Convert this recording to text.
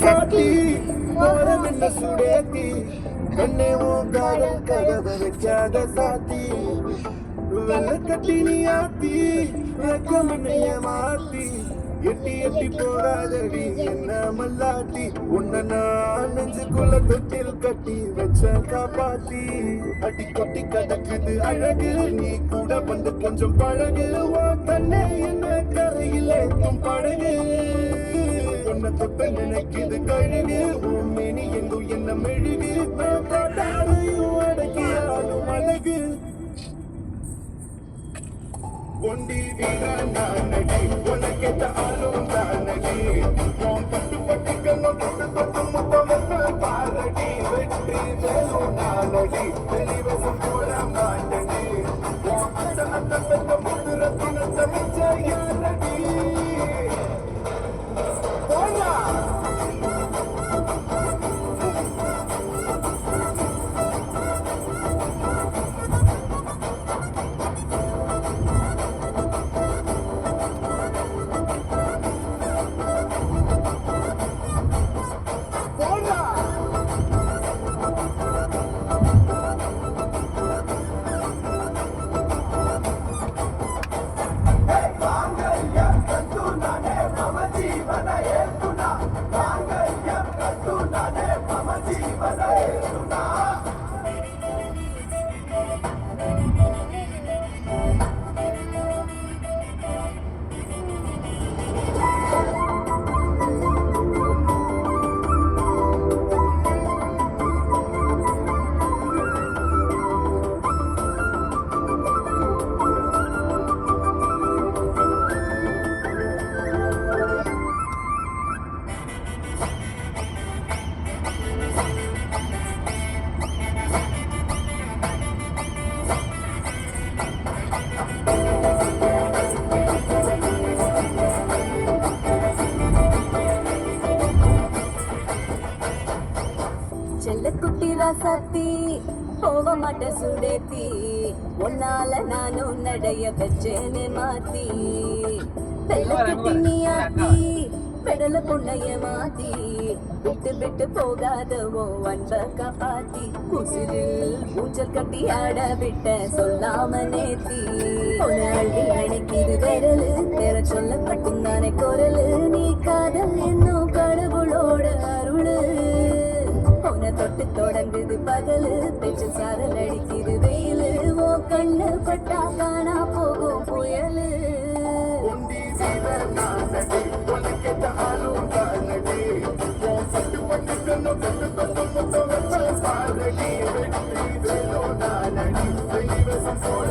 சாத்தி ஓரம் என்ன சுடேத்தி கண்ணே உன் காதல் கதவை வைக்காத சாத்தி வெள்ள கட்டி நீ ஆத்தி வெக்கமண்ணைய மாத்தி எட்டி எட்டி போடாதடி என்ன மல்லாட்டி உன்னை நான் நெஞ்சுக்குள்ள தொட்டில் கட்டி வச்ச காப்பாத்தி அடி கொட்டி கடக்குது அழகு நீ கூட வந்து கொஞ்சம் பழகு உன் கண்ணே என்ன கரையில் ஏற்றும் பழகு உன்னை தொட்ட நினைக்குது கழுகு உன் மேனி எங்கும் என்ன மெழுகு நான் காட்டாதையும் அடக்கியாலும் அழகு ஒண்டி வீரன் நானடி உனக்கேத்த ஆளும் தானடி உன் பட்டு பட்டுக்கெல்லாம் தொட்டு தொட்டு முத்தமத்த பாரடி வெற்றி வேலும் நானடி வெளிவசம் போட மாட்டடி உன் அச்சனத்த பெத்த முத்துரத்தினத்த மிச்ச யாரடி போனா செல்லக்குட்டி ராசாத்தி போக மாட்ட சுடேத்தி உன்னால நானும் நடைய வச்சேன்னு மாத்தி வெள்ளக்கட்டி நீ ஆத்தி பெடல பொண்ணைய மாத்தி விட்டு விட்டு போகாதவோ அன்ப காப்பாத்தி குசிரில் ஊஞ்சல் கட்டி ஆட விட்ட சொல்லாம நேத்தி ஒரு அள்ளி அணைக்கிது விரலு பேர சொல்ல மட்டும்தானே குரலு நீ காதல் என்னும் கடவுளோட அருளு உன்னை தொட்டு தொடங்குது பகலு பேச்சு சாரல் அடிக்குது வெயிலு ஓ கண்ணு பட்டா காணா போகும் புயலு போட